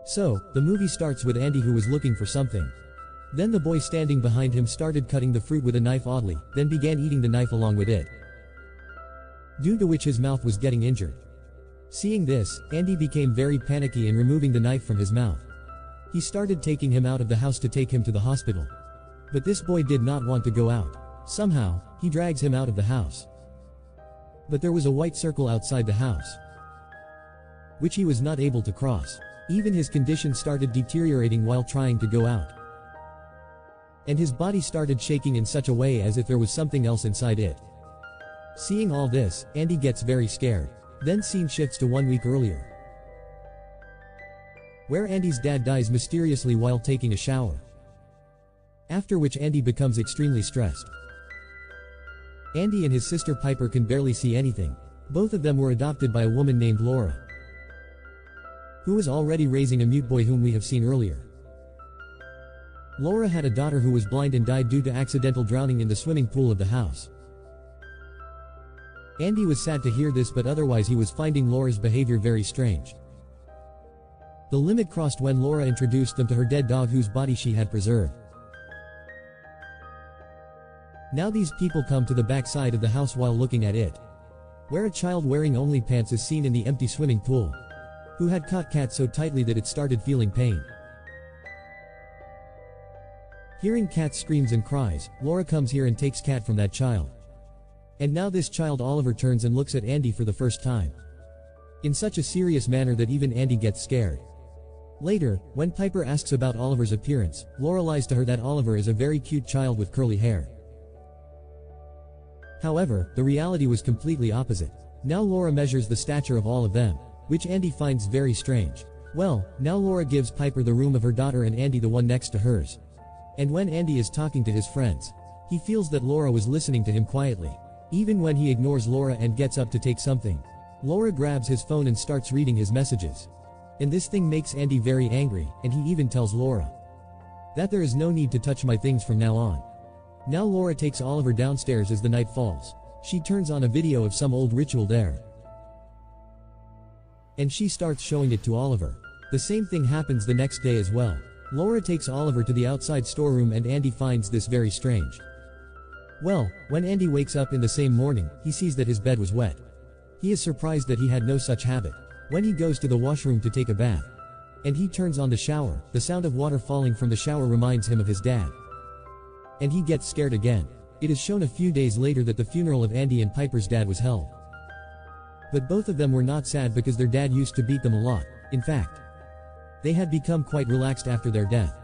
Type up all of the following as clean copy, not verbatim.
So, the movie starts with Andy who was looking for something. Then the boy standing behind him started cutting the fruit with a knife oddly, then began eating the knife along with it, due to which his mouth was getting injured. Seeing this, Andy became very panicky and removing the knife from his mouth. He started taking him out of the house to take him to the hospital. But this boy did not want to go out. Somehow, he drags him out of the house. But there was a white circle outside the house, which he was not able to cross. Even his condition started deteriorating while trying to go out. And his body started shaking in such a way as if there was something else inside it. Seeing all this, Andy gets very scared. Then scene shifts to 1 week earlier, where Andy's dad dies mysteriously while taking a shower. After which Andy becomes extremely stressed. Andy and his sister Piper can barely see anything. Both of them were adopted by a woman named Laura, who was already raising a mute boy whom we have seen earlier. Laura had a daughter who was blind and died due to accidental drowning in the swimming pool of the house. Andy was sad to hear this, but otherwise he was finding Laura's behavior very strange. The limit crossed when Laura introduced them to her dead dog whose body she had preserved. Now these people come to the back side of the house while looking at it, where a child wearing only pants is seen in the empty swimming pool, who had caught Cat so tightly that it started feeling pain. Hearing Cat's screams and cries, Laura comes here and takes Cat from that child. And now this child Oliver turns and looks at Andy for the first time, in such a serious manner that even Andy gets scared. Later, when Piper asks about Oliver's appearance, Laura lies to her that Oliver is a very cute child with curly hair. However, the reality was completely opposite. Now Laura measures the stature of all of them, which Andy finds very strange. Well, now Laura gives Piper the room of her daughter and Andy the one next to hers. And when Andy is talking to his friends, he feels that Laura was listening to him quietly. Even when he ignores Laura and gets up to take something, Laura grabs his phone and starts reading his messages. And this thing makes Andy very angry, and he even tells Laura that there is no need to touch my things from now on. Now Laura takes Oliver downstairs as the night falls. She turns on a video of some old ritual there, and she starts showing it to Oliver. The same thing happens the next day as well. Laura takes Oliver to the outside storeroom and Andy finds this very strange. Well, when Andy wakes up in the same morning, he sees that his bed was wet. He is surprised that he had no such habit. When he goes to the washroom to take a bath, and he turns on the shower, the sound of water falling from the shower reminds him of his dad. And he gets scared again. It is shown a few days later that the funeral of Andy and Piper's dad was held. But both of them were not sad because their dad used to beat them a lot. In fact, they had become quite relaxed after their death.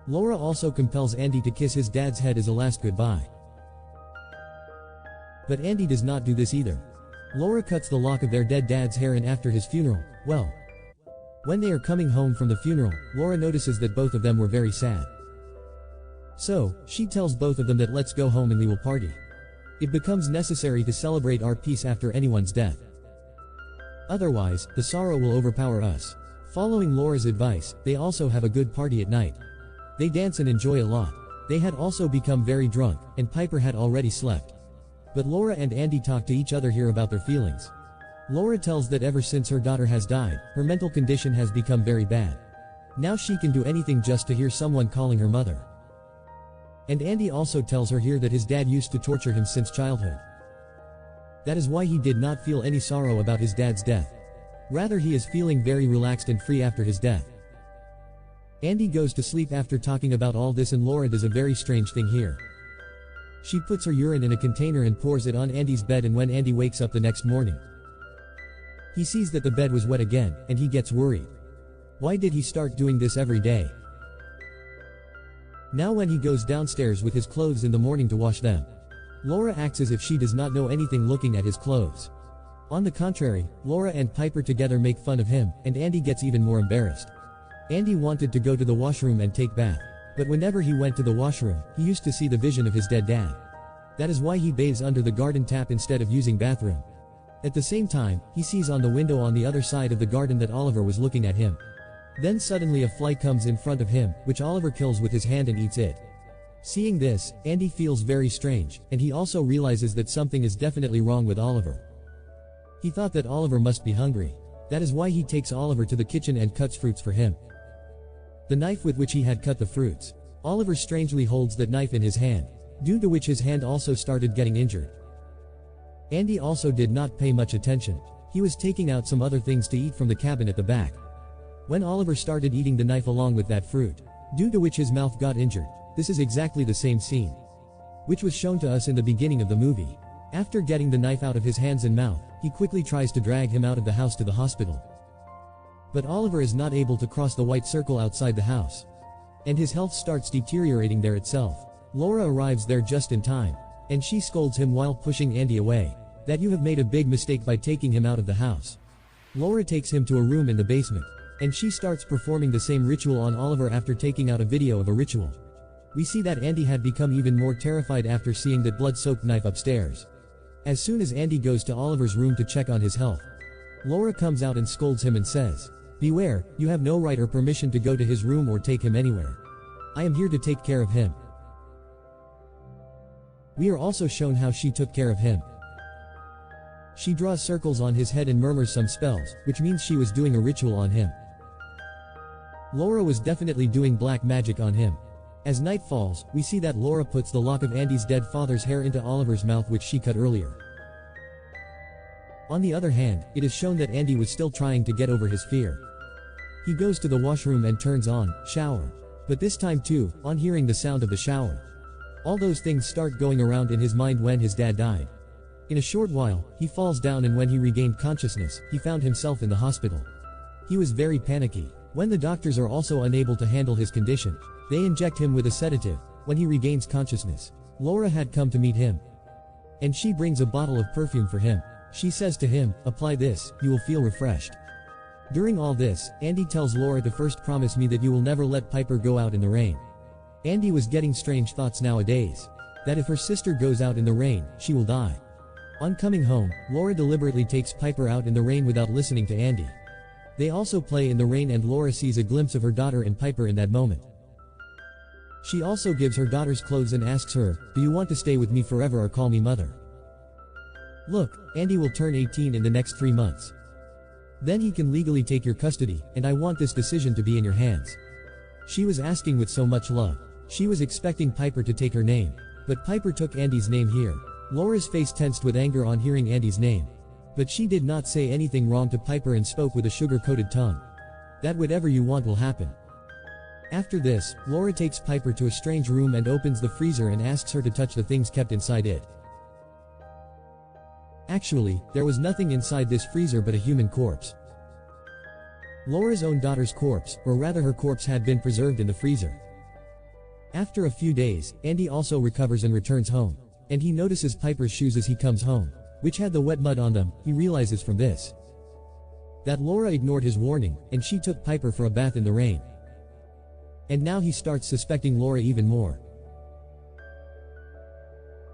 Laura also compels Andy to kiss his dad's head as a last goodbye. But Andy does not do this either. Laura cuts the lock of their dead dad's hair and after his funeral, well, when they are coming home from the funeral, Laura notices that both of them were very sad. So, she tells both of them that let's go home and we will party. It becomes necessary to celebrate our peace after anyone's death. Otherwise, the sorrow will overpower us. Following Laura's advice, they also have a good party at night. They dance and enjoy a lot. They had also become very drunk, and Piper had already slept. But Laura and Andy talk to each other here about their feelings. Laura tells that ever since her daughter has died, her mental condition has become very bad. Now she can do anything just to hear someone calling her mother. And Andy also tells her here that his dad used to torture him since childhood. That is why he did not feel any sorrow about his dad's death. Rather, he is feeling very relaxed and free after his death. Andy goes to sleep after talking about all this, and Laura does a very strange thing here. She puts her urine in a container and pours it on Andy's bed, and when Andy wakes up the next morning, he sees that the bed was wet again, and he gets worried. Why did he start doing this every day? Now when he goes downstairs with his clothes in the morning to wash them, Laura acts as if she does not know anything looking at his clothes. On the contrary, Laura and Piper together make fun of him, and Andy gets even more embarrassed. Andy wanted to go to the washroom and take bath. But whenever he went to the washroom, he used to see the vision of his dead dad. That is why he bathes under the garden tap instead of using bathroom. At the same time, he sees on the window on the other side of the garden that Oliver was looking at him. Then suddenly a fly comes in front of him, which Oliver kills with his hand and eats it. Seeing this, Andy feels very strange, and he also realizes that something is definitely wrong with Oliver. He thought that Oliver must be hungry. That is why he takes Oliver to the kitchen and cuts fruits for him. the knife with which he had cut the fruits. Oliver strangely holds that knife in his hand, due to which his hand also started getting injured. Andy also did not pay much attention. He was taking out some other things to eat from the cabin at the back, when Oliver started eating the knife along with that fruit, due to which his mouth got injured. This is exactly the same scene which was shown to us in the beginning of the movie. After getting the knife out of his hands and mouth, he quickly tries to drag him out of the house to the hospital. But Oliver is not able to cross the white circle outside the house, and his health starts deteriorating there itself. Laura arrives there just in time, and she scolds him while pushing Andy away, that you have made a big mistake by taking him out of the house. Laura takes him to a room in the basement, and she starts performing the same ritual on Oliver after taking out a video of a ritual. We see that Andy had become even more terrified after seeing that blood-soaked knife upstairs. As soon as Andy goes to Oliver's room to check on his health, Laura comes out and scolds him and says, "Beware, you have no right or permission to go to his room or take him anywhere. I am here to take care of him." We are also shown how she took care of him. She draws circles on his head and murmurs some spells, which means she was doing a ritual on him. Laura was definitely doing black magic on him. As night falls, we see that Laura puts the lock of Andy's dead father's hair into Oliver's mouth, which she cut earlier. On the other hand, it is shown that Andy was still trying to get over his fear. He goes to the washroom and turns on shower. But this time too, on hearing the sound of the shower, all those things start going around in his mind when his dad died. In a short while, he falls down, and when he regained consciousness, he found himself in the hospital. He was very panicky. When the doctors are also unable to handle his condition, they inject him with a sedative. When he regains consciousness, Laura had come to meet him, and she brings a bottle of perfume for him. She says to him, "Apply this, you will feel refreshed." During all this, Andy tells Laura to first promise me that you will never let Piper go out in the rain. Andy was getting strange thoughts nowadays, that if her sister goes out in the rain, she will die. On coming home, Laura deliberately takes Piper out in the rain without listening to Andy. They also play in the rain, and Laura sees a glimpse of her daughter in Piper in that moment. She also gives her daughter's clothes and asks her, "Do you want to stay with me forever or call me mother?" Look, Andy will turn 18 in the next 3 months. Then he can legally take your custody, and I want this decision to be in your hands. She was asking with so much love. She was expecting Piper to take her name, but Piper took Andy's name here. Laura's face tensed with anger on hearing Andy's name. But she did not say anything wrong to Piper and spoke with a sugar-coated tongue. That whatever you want will happen. After this, Laura takes Piper to a strange room and opens the freezer and asks her to touch the things kept inside it. Actually, there was nothing inside this freezer but a human corpse. Laura's own daughter's corpse, or rather her corpse, had been preserved in the freezer. After a few days, Andy also recovers and returns home, and he notices Piper's shoes as he comes home, which had the wet mud on them. He realizes from this that Laura ignored his warning, and she took Piper for a bath in the rain. And now he starts suspecting Laura even more.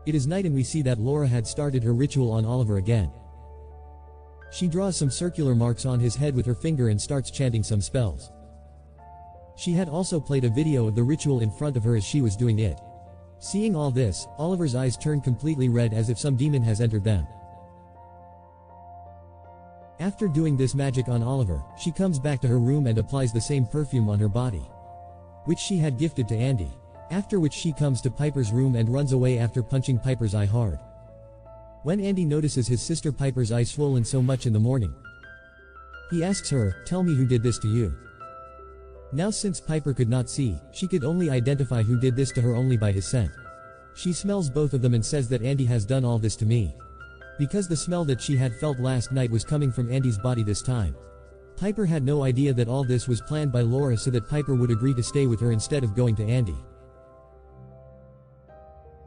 It is night, and we see that Laura had started her ritual on Oliver again. She draws some circular marks on his head with her finger and starts chanting some spells. She had also played a video of the ritual in front of her as she was doing it. Seeing all this, Oliver's eyes turn completely red as if some demon has entered them. After doing this magic on Oliver, she comes back to her room and applies the same perfume on her body, which she had gifted to Andy. After which she comes to Piper's room and runs away after punching Piper's eye hard. When Andy notices his sister Piper's eye swollen so much in the morning, he asks her, "Tell me who did this to you." Now since Piper could not see, she could only identify who did this to her only by his scent. She smells both of them and says that Andy has done all this to me, because the smell that she had felt last night was coming from Andy's body this time. Piper had no idea that all this was planned by Laura so that Piper would agree to stay with her instead of going to Andy.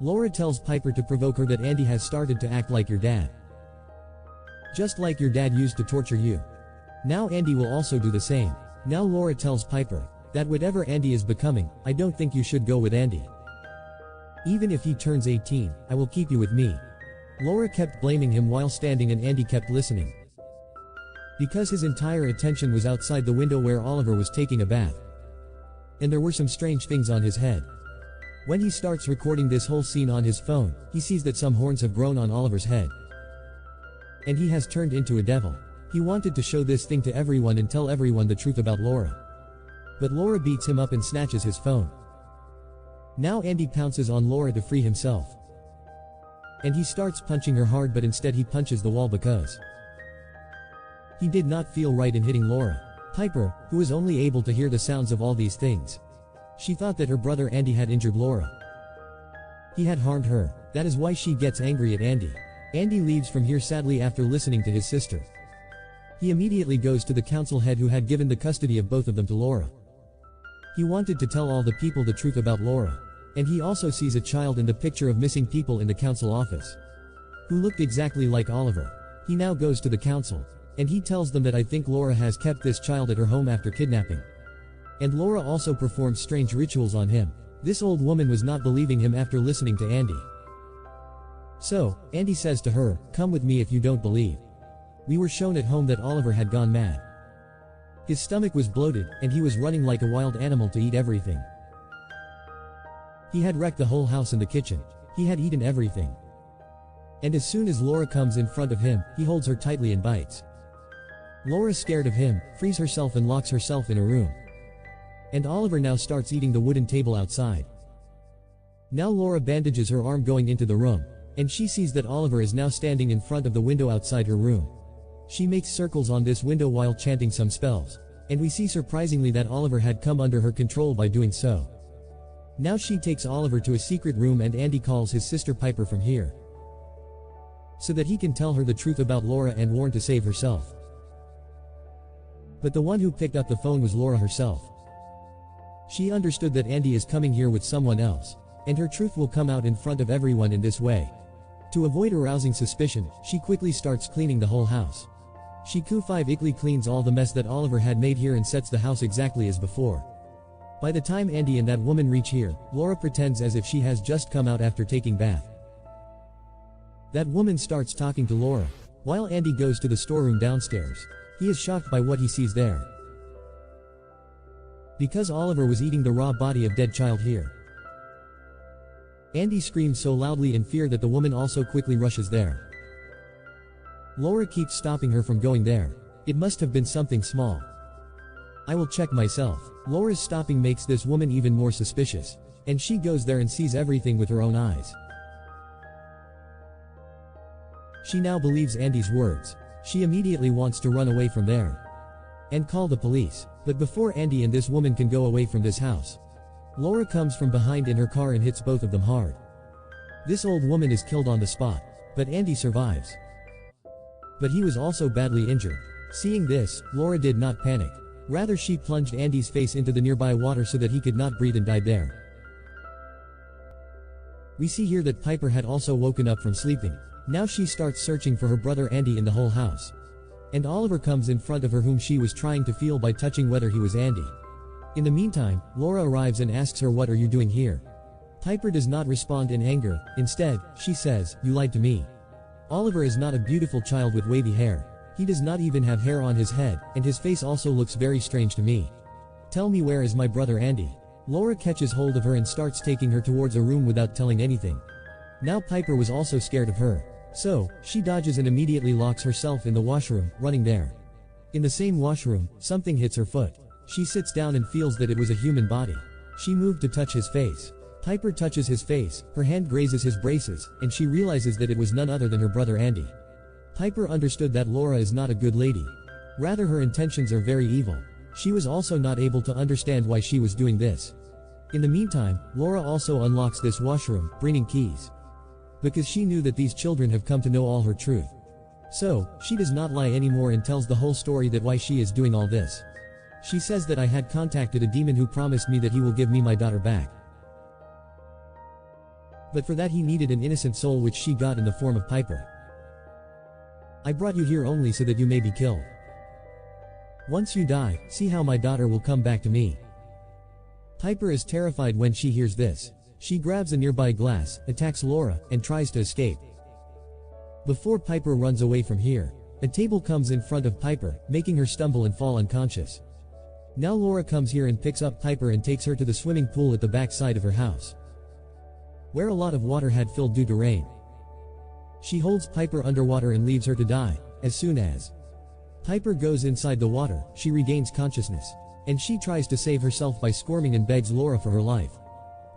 Laura tells Piper to provoke her that Andy has started to act like your dad, just like your dad used to torture you. Now Andy will also do the same. Now Laura tells Piper that whatever Andy is becoming, I don't think you should go with Andy. Even if he turns 18, I will keep you with me. Laura kept blaming him while standing, and Andy kept listening, because his entire attention was outside the window where Oliver was taking a bath, and there were some strange things on his head. When he starts recording this whole scene on his phone, he sees that some horns have grown on Oliver's head, and he has turned into a devil. He wanted to show this thing to everyone and tell everyone the truth about Laura. But Laura beats him up and snatches his phone. Now Andy pounces on Laura to free himself. And he starts punching her hard, but instead he punches the wall because he did not feel right in hitting Laura. Piper, who was only able to hear the sounds of all these things, she thought that her brother Andy had injured Laura. He had harmed her. That is why she gets angry at Andy. Andy leaves from here sadly after listening to his sister. He immediately goes to the council head who had given the custody of both of them to Laura. He wanted to tell all the people the truth about Laura. And he also sees a child in the picture of missing people in the council office, who looked exactly like Oliver. He now goes to the council, and he tells them that I think Laura has kept this child at her home after kidnapping. And Laura also performed strange rituals on him. This old woman was not believing him after listening to Andy. So, Andy says to her, "Come with me if you don't believe." We were shown at home that Oliver had gone mad. His stomach was bloated, and he was running like a wild animal to eat everything. He had wrecked the whole house and the kitchen. He had eaten everything. And as soon as Laura comes in front of him, he holds her tightly and bites. Laura, scared of him, frees herself and locks herself in a room. And Oliver now starts eating the wooden table outside. Now Laura bandages her arm going into the room, and she sees that Oliver is now standing in front of the window outside her room. She makes circles on this window while chanting some spells, and we see surprisingly that Oliver had come under her control by doing so. Now she takes Oliver to a secret room, and Andy calls his sister Piper from here, so that he can tell her the truth about Laura and warn to save herself. But the one who picked up the phone was Laura herself. She understood that Andy is coming here with someone else, and her truth will come out in front of everyone in this way. To avoid arousing suspicion, she quickly starts cleaning the whole house. She quickly cleans all the mess that Oliver had made here and sets the house exactly as before. By the time Andy and that woman reach here, Laura pretends as if she has just come out after taking bath. That woman starts talking to Laura, while Andy goes to the storeroom downstairs. He is shocked by what he sees there, because Oliver was eating the raw body of dead child here. Andy screams so loudly in fear that the woman also quickly rushes there. Laura keeps stopping her from going there. It must have been something small. I will check myself. Laura's stopping makes this woman even more suspicious, and she goes there and sees everything with her own eyes. She now believes Andy's words. She immediately wants to run away from there and call the police. But before Andy and this woman can go away from this house, Laura comes from behind in her car and hits both of them hard. This old woman is killed on the spot, but Andy survives. But he was also badly injured. Seeing this, Laura did not panic. Rather, she plunged Andy's face into the nearby water so that he could not breathe and died there. We see here that Piper had also woken up from sleeping. Now she starts searching for her brother Andy in the whole house. And Oliver comes in front of her, whom she was trying to feel by touching whether he was Andy. In the meantime, Laura arrives and asks her, "What are you doing here?" Piper does not respond in anger. Instead, she says, "You lied to me. Oliver is not a beautiful child with wavy hair. He does not even have hair on his head, and his face also looks very strange to me. Tell me, where is my brother Andy?" Laura catches hold of her and starts taking her towards a room without telling anything. Now Piper was also scared of her, so she dodges and immediately locks herself in the washroom, running there. In the same washroom, something hits her foot. She sits down and feels that it was a human body. She moved to touch his face. Piper touches his face, her hand grazes his braces, and she realizes that it was none other than her brother Andy. Piper understood that Laura is not a good lady. Rather, her intentions are very evil. She was also not able to understand why she was doing this. In the meantime, Laura also unlocks this washroom, bringing keys, because she knew that these children have come to know all her truth. So, she does not lie anymore and tells the whole story, that why she is doing all this. She says that I had contacted a demon who promised me that he will give me my daughter back. But for that he needed an innocent soul, which she got in the form of Piper. I brought you here only so that you may be killed. Once you die, see how my daughter will come back to me. Piper is terrified when she hears this. She grabs a nearby glass, attacks Laura, and tries to escape. Before Piper runs away from here, a table comes in front of Piper, making her stumble and fall unconscious. Now Laura comes here and picks up Piper and takes her to the swimming pool at the back side of her house, where a lot of water had filled due to rain. She holds Piper underwater and leaves her to die. As soon as Piper goes inside the water, she regains consciousness, and she tries to save herself by squirming and begs Laura for her life.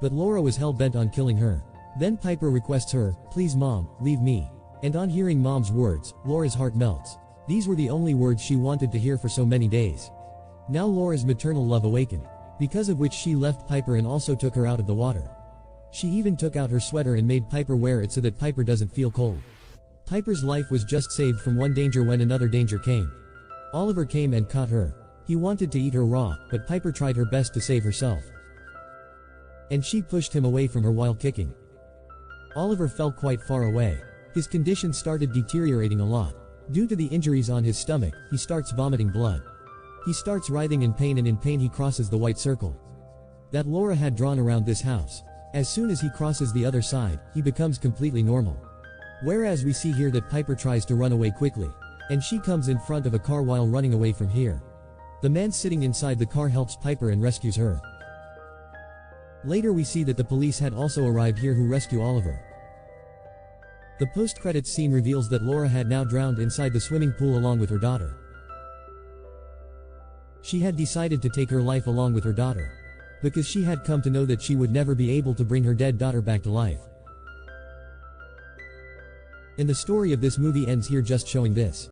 But Laura was hell-bent on killing her. Then Piper requests her, "Please Mom, leave me." And on hearing Mom's words, Laura's heart melts. These were the only words she wanted to hear for so many days. Now Laura's maternal love awakened, because of which she left Piper and also took her out of the water. She even took out her sweater and made Piper wear it so that Piper doesn't feel cold. Piper's life was just saved from one danger when another danger came. Oliver came and caught her. He wanted to eat her raw, but Piper tried her best to save herself. And she pushed him away from her while kicking. Oliver fell quite far away. His condition started deteriorating a lot. Due to the injuries on his stomach, he starts vomiting blood. He starts writhing in pain, and in pain he crosses the white circle that Laura had drawn around this house. As soon as he crosses the other side, he becomes completely normal. Whereas we see here that Piper tries to run away quickly, and she comes in front of a car while running away from here. The man sitting inside the car helps Piper and rescues her. Later we see that the police had also arrived here who rescue Oliver. The post-credits scene reveals that Laura had now drowned inside the swimming pool along with her daughter. She had decided to take her life along with her daughter, because she had come to know that she would never be able to bring her dead daughter back to life. And the story of this movie ends here, just showing this.